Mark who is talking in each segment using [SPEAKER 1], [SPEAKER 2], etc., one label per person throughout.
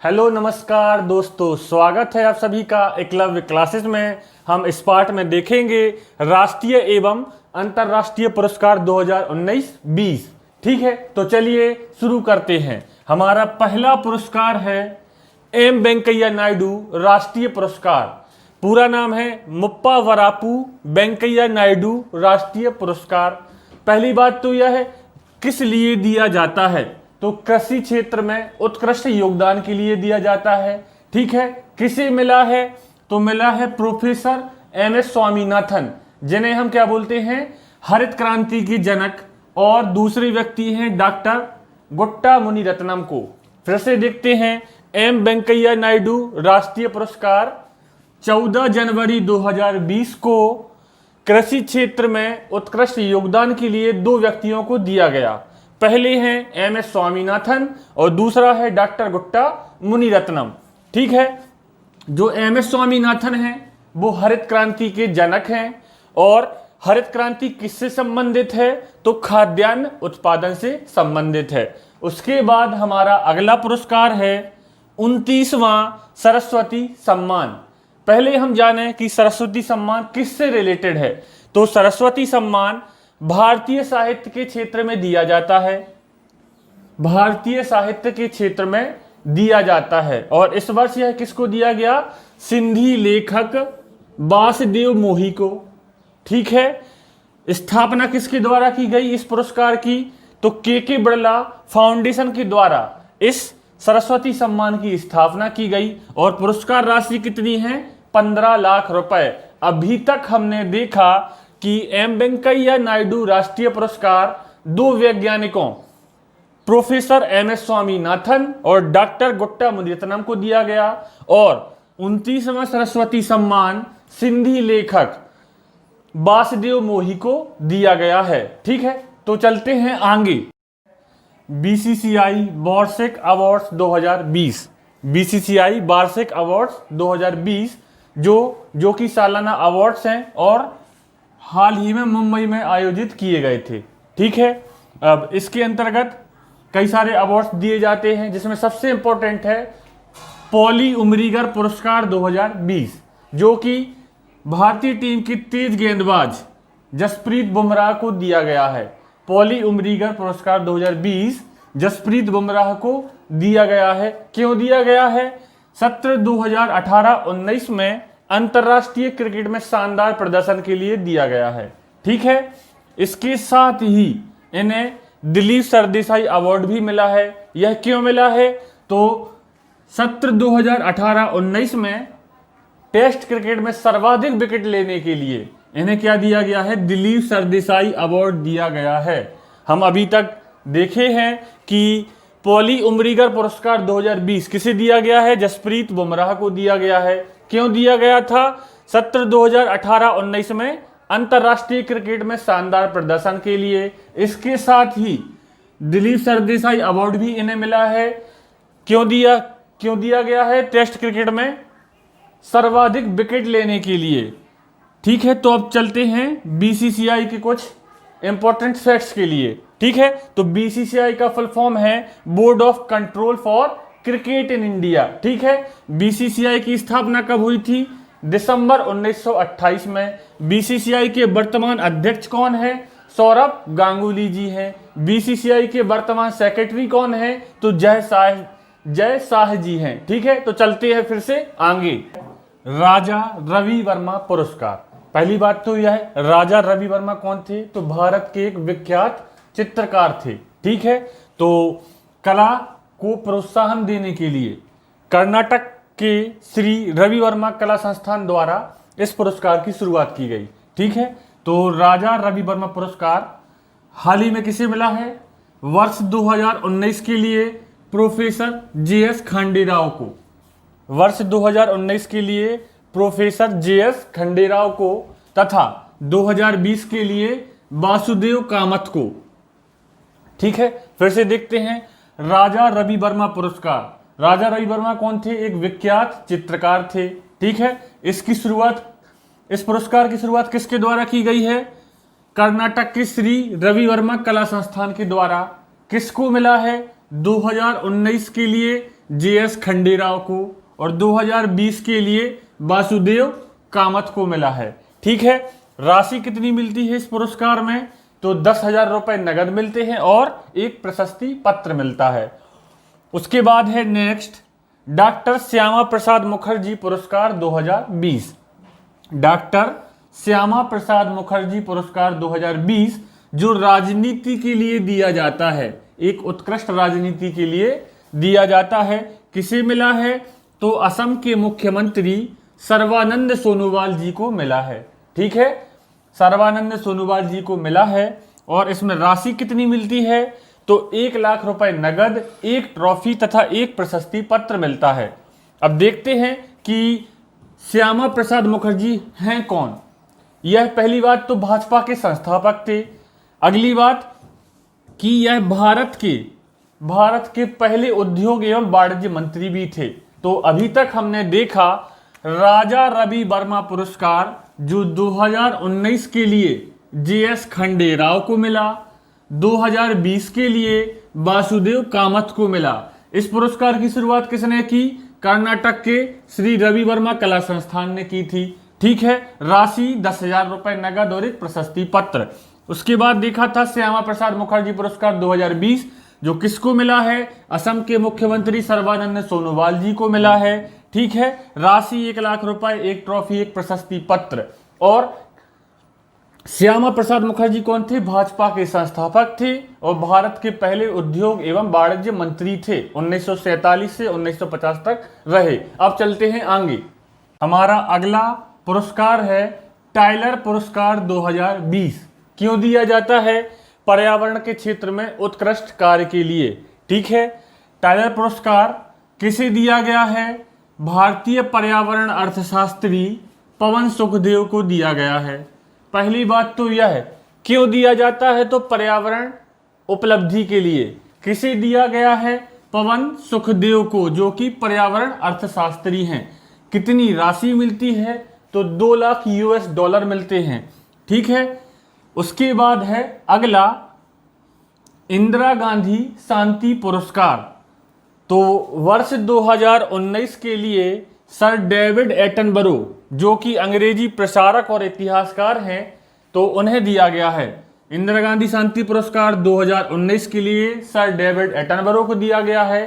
[SPEAKER 1] Hello नमस्कार दोस्तों, स्वागत है आप सभी का एकलव्य क्लासेस में। हम इस पाठ में देखेंगे राष्ट्रीय एवं अंतर्राष्ट्रीय पुरस्कार 2019-20। ठीक है, तो चलिए शुरू करते हैं। हमारा पहला पुरस्कार है एम वेंकैया नायडू राष्ट्रीय पुरस्कार। पूरा नाम है मुप्पा वरापू वेंकैया नायडू राष्ट्रीय पुरस्कार। पहली बात तो यह है किस लिए दिया जाता है, तो कृषि क्षेत्र में उत्कृष्ट योगदान के लिए दिया जाता है। ठीक है, किसे मिला है, तो मिला है प्रोफेसर एमएस स्वामीनाथन, जिन्हें हम क्या बोलते हैं, हरित क्रांति के जनक। और दूसरे व्यक्ति हैं डॉक्टर गुट्टा मुनिरत्नम को। फिर से देखते हैं, एम वेंकैया नायडू राष्ट्रीय पुरस्कार 14 जनवरी 2020 को कृषि क्षेत्र में उत्कृष्ट योगदान के लिए दो व्यक्तियों को दिया गया। पहले हैं एम एस स्वामीनाथन और दूसरा है डॉक्टर गुट्टा मुनिरत्नम। ठीक है, जो एम एस स्वामीनाथन हैं वो हरित क्रांति के जनक हैं। और हरित क्रांति किससे संबंधित है, तो खाद्यान्न उत्पादन से संबंधित है। उसके बाद हमारा अगला पुरस्कार है 29वां सरस्वती सम्मान। पहले हम जाने कि सरस्वती सम्मान किससे रिलेटेड है, तो सरस्वती सम्मान भारतीय साहित्य के क्षेत्र में दिया जाता है। भारतीय साहित्य के क्षेत्र में दिया जाता है और इस वर्ष यह किसको दिया गया, सिंधी लेखक वासुदेव मोही को। ठीक है, स्थापना किसके द्वारा की गई इस पुरस्कार की, तो के बिड़ला फाउंडेशन के द्वारा इस सरस्वती सम्मान की स्थापना की गई। और पुरस्कार राशि कितनी है, 15 लाख रुपए। अभी तक हमने देखा कि एम वेंकैया नायडू राष्ट्रीय पुरस्कार दो वैज्ञानिकों प्रोफेसर एम एस स्वामीनाथन और डॉक्टर गुट्टा मुनिरत्नम को दिया गया और 29वां सरस्वती सम्मान सिंधी लेखक वासुदेव मोही को दिया गया है। ठीक है, तो चलते हैं आगे। बीसीसीआई वार्षिक अवार्ड्स 2020, बीसीसीआई वार्षिक अवार्ड्स 2020 जो कि सालाना अवार्ड्स हैं और हाल ही में मुंबई में आयोजित किए गए थे। ठीक है, अब इसके अंतर्गत कई सारे अवार्ड्स दिए जाते हैं, जिसमें सबसे इंपॉर्टेंट है पॉली उमरीगर पुरस्कार 2020, जो कि भारतीय टीम की तेज गेंदबाज जसप्रीत बुमराह को दिया गया है। पॉली उमरीगर पुरस्कार 2020 जसप्रीत बुमराह को दिया गया है। क्यों दिया गया है, सत्र 2018-19 में अंतर्राष्ट्रीय क्रिकेट में शानदार प्रदर्शन के लिए दिया गया है। ठीक है, इसके साथ ही इन्हें दिलीप सरदेसाई अवार्ड भी मिला है। यह क्यों मिला है, तो सत्र 2018-19 में टेस्ट क्रिकेट में सर्वाधिक विकेट लेने के लिए इन्हें क्या दिया गया है, दिलीप सरदेसाई अवार्ड दिया गया है। हम अभी तक देखे हैं कि पॉली उमरीगर पुरस्कार 2020 किसे दिया गया है, जसप्रीत बुमराह को दिया गया है। क्यों दिया गया था, सत्र 2018-19 में अंतर्राष्ट्रीय क्रिकेट में शानदार प्रदर्शन के लिए। इसके साथ ही दिलीप सरदेसाई अवार्ड भी इन्हें मिला है। क्यों दिया गया है, टेस्ट क्रिकेट में सर्वाधिक विकेट लेने के लिए। ठीक है, तो अब चलते हैं बीसीसीआई के कुछ इंपॉर्टेंट फैक्ट्स के लिए। ठीक है, तो बीसीसीआई का फुल फॉर्म है board of control for cricket in India. ठीक है, बीसीसीआई की स्थापना कब हुई थी, दिसंबर 1928 में। बीसीसीआई के वर्तमान अध्यक्ष कौन है, सौरभ गांगुली जी हैं। बीसीसीआई के वर्तमान सेक्रेटरी कौन है, तो जय शाह जी हैं। ठीक है, तो चलते हैं फिर से आगे। राजा रवि वर्मा पुरस्कार। पहली बात तो यह है, राजा रवि वर्मा कौन थे, तो भारत के एक विख्यात चित्रकार थे। ठीक है, तो कला को प्रोत्साहन देने के लिए कर्नाटक के श्री रवि वर्मा कला संस्थान द्वारा इस पुरस्कार की शुरुआत की गई। ठीक है, तो राजा रवि वर्मा पुरस्कार हाल ही में किसे मिला है, वर्ष 2019 के लिए प्रोफेसर जेएस खंडेराव को। वर्ष 2019 के लिए प्रोफेसर जेएस खंडेराव को तथा 2020 के लिए वासुदेव कामत को। ठीक है, फिर से देखते हैं राजा रवि वर्मा पुरस्कार। राजा रवि वर्मा कौन थे, एक विख्यात चित्रकार थे। ठीक है, इस पुरस्कार की शुरुआत किसके द्वारा की गई है, कर्नाटक के श्री रवि वर्मा कला संस्थान के द्वारा। किसको मिला है, 2019 के लिए JS खंडेराव को और 2020 के लिए वासुदेव कामत को मिला है। ठीक है, राशि कितनी मिलती है इस पुरस्कार में? तो 10,000 रुपए नगद मिलते हैं और एक प्रशस्ति पत्र मिलता है। उसके बाद है नेक्स्ट डॉक्टर श्यामा प्रसाद मुखर्जी पुरस्कार 2020। डॉक्टर श्यामा प्रसाद मुखर्जी पुरस्कार 2020 जो राजनीति के लिए दिया जाता है, एक उत्कृष्ट राजनीति के लिए दिया जाता है। किसे मिला है? तो असम के मुख्यमंत्री सर्बानंद सोनोवाल जी को मिला है। ठीक है, सर्बानंद सोनोवाल जी को मिला है। और इसमें राशि कितनी मिलती है? तो 1 लाख रुपए नगद, एक ट्रॉफी तथा एक प्रशस्ति पत्र मिलता है। अब देखते हैं कि श्यामा प्रसाद मुखर्जी हैं कौन। यह पहली बात तो भाजपा के संस्थापक थे। अगली बात कि यह भारत के पहले उद्योग एवं वाणिज्य मंत्री भी थे। तो अभी तक हमने देखा राजा रवि वर्मा पुरस्कार जो 2019 के लिए JS खंडेराव को मिला, 2020 के लिए वासुदेव कामत को मिला। इस पुरस्कार की शुरुआत किसने की? कर्नाटक के श्री रवि वर्मा कला संस्थान ने की थी। ठीक है, राशि 10,000 रुपए नगद और एक प्रशस्ति पत्र। उसके बाद देखा था श्यामा प्रसाद मुखर्जी पुरस्कार 2020 जो किसको मिला है? असम के मुख्यमंत्री सर्बानंद सोनोवाल जी को मिला है। ठीक है, राशि 1 लाख रुपए, एक ट्रॉफी, एक प्रशस्ति पत्र। और श्यामा प्रसाद मुखर्जी कौन थे? भाजपा के संस्थापक थे और भारत के पहले उद्योग एवं वाणिज्य मंत्री थे। 1947 से 1950 तक रहे। अब चलते हैं आगे। हमारा अगला पुरस्कार है टाइलर पुरस्कार 2020। क्यों दिया जाता है? पर्यावरण के क्षेत्र में उत्कृष्ट कार्य के लिए। ठीक है, टाइलर पुरस्कार किसे दिया गया है? भारतीय पर्यावरण अर्थशास्त्री पवन सुखदेव को दिया गया है। पहली बात तो यह है, क्यों दिया जाता है? तो पर्यावरण उपलब्धि के लिए। किसे दिया गया है? पवन सुखदेव को, जो कि पर्यावरण अर्थशास्त्री हैं। कितनी राशि मिलती है? तो 2 लाख US$ मिलते हैं। ठीक है, उसके बाद है अगला इंदिरा गांधी शांति पुरस्कार। तो वर्ष 2019 के लिए सर डेविड एटनबरो जो कि अंग्रेजी प्रसारक और इतिहासकार हैं, तो उन्हें दिया गया है। इंदिरा गांधी शांति पुरस्कार 2019 के लिए सर डेविड एटनबरो को दिया गया है।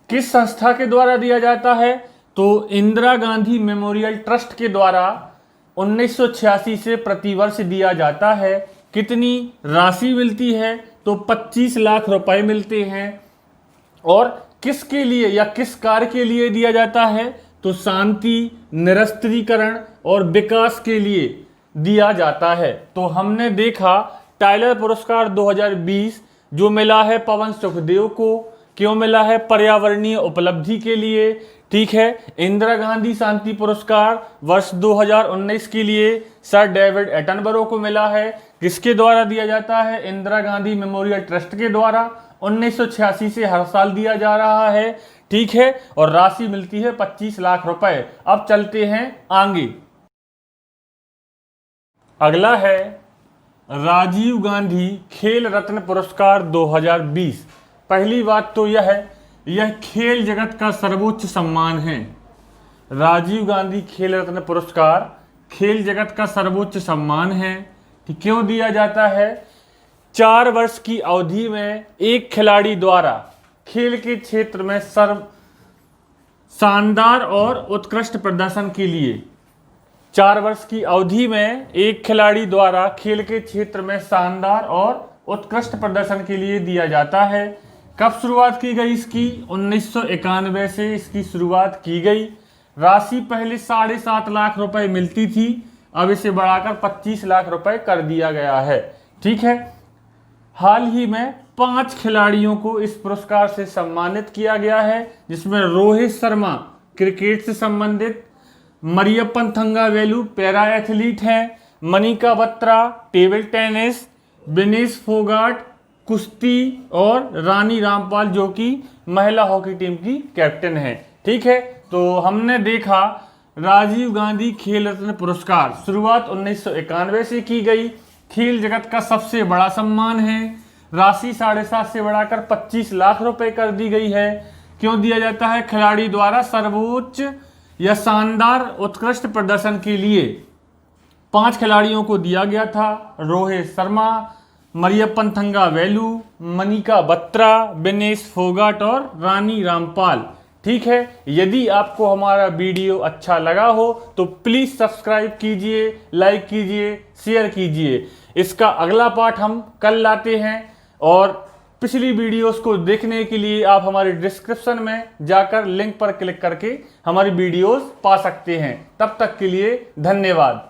[SPEAKER 1] किस संस्था के द्वारा दिया जाता है? तो इंदिरा गांधी मेमोरियल ट्रस्ट के द्वारा 1986 से प्रतिवर्ष दिया जाता है। कितनी राशि मिलती है? तो 25 लाख रुपए मिलते हैं। और किसके लिए या किस कार्य के लिए दिया जाता है? तो शांति, निरस्त्रीकरण और विकास के लिए दिया जाता है। तो हमने देखा टाइलर पुरस्कार 2020 जो मिला है पवन सुखदेव को। क्यों मिला है? पर्यावरणीय उपलब्धि के लिए। ठीक है, इंदिरा गांधी शांति पुरस्कार वर्ष 2019 के लिए सर डेविड एटनबरो को मिला है। किसके द्वारा दिया जाता है? इंदिरा गांधी मेमोरियल ट्रस्ट के द्वारा। 1986 से हर साल दिया जा रहा है। ठीक है, और राशि मिलती है 25 लाख रुपए। अब चलते हैं आगे। अगला है राजीव गांधी खेल रत्न पुरस्कार 2020। पहली बात तो यह खेल जगत का सर्वोच्च सम्मान है। राजीव गांधी खेल रत्न पुरस्कार खेल जगत का सर्वोच्च सम्मान है। क्यों दिया जाता है? 4 वर्ष की अवधि में एक खिलाड़ी द्वारा खेल के क्षेत्र में शानदार और उत्कृष्ट प्रदर्शन के लिए 4 वर्ष की अवधि में एक खिलाड़ी द्वारा खेल के क्षेत्र में शानदार और उत्कृष्ट प्रदर्शन के लिए दिया जाता है। कब शुरुआत की गई इसकी? 1991 से इसकी शुरुआत की गई। राशि पहले 7.5 लाख रुपए मिलती थी, अब इसे बढ़ाकर 25 लाख रुपए कर दिया गया है। ठीक है, हाल ही में 5 खिलाड़ियों को इस पुरस्कार से सम्मानित किया गया है, जिसमें रोहित शर्मा क्रिकेट से संबंधित, मरियप्पन थंगावेलु पैरा एथलीट हैं, मनिका बत्रा टेबल टेनिस, विनेश फोगाट कुश्ती और रानी रामपाल जो कि महिला हॉकी टीम की कैप्टन है। ठीक है, तो हमने देखा राजीव गांधी खेल रत्न पुरस्कार शुरुआत 1991 से की गई। खेल जगत का सबसे बड़ा सम्मान है। राशि 7.5 से बढ़ाकर 25 लाख रुपए कर दी गई है। क्यों दिया जाता है? खिलाड़ी द्वारा सर्वोच्च या शानदार उत्कृष्ट प्रदर्शन के लिए 5 खिलाड़ियों को दिया गया था। रोहित शर्मा, मरियप्पन थंगावेलु, मनिका बत्रा, विनेश फोगाट और रानी रामपाल। ठीक है, यदि आपको हमारा वीडियो अच्छा लगा हो तो प्लीज सब्सक्राइब कीजिए, लाइक कीजिए, शेयर कीजिए। इसका अगला पार्ट हम कल लाते हैं और पिछली वीडियोस को देखने के लिए आप हमारे डिस्क्रिप्शन में जाकर लिंक पर क्लिक करके हमारी वीडियोस पा सकते हैं। तब तक के लिए धन्यवाद।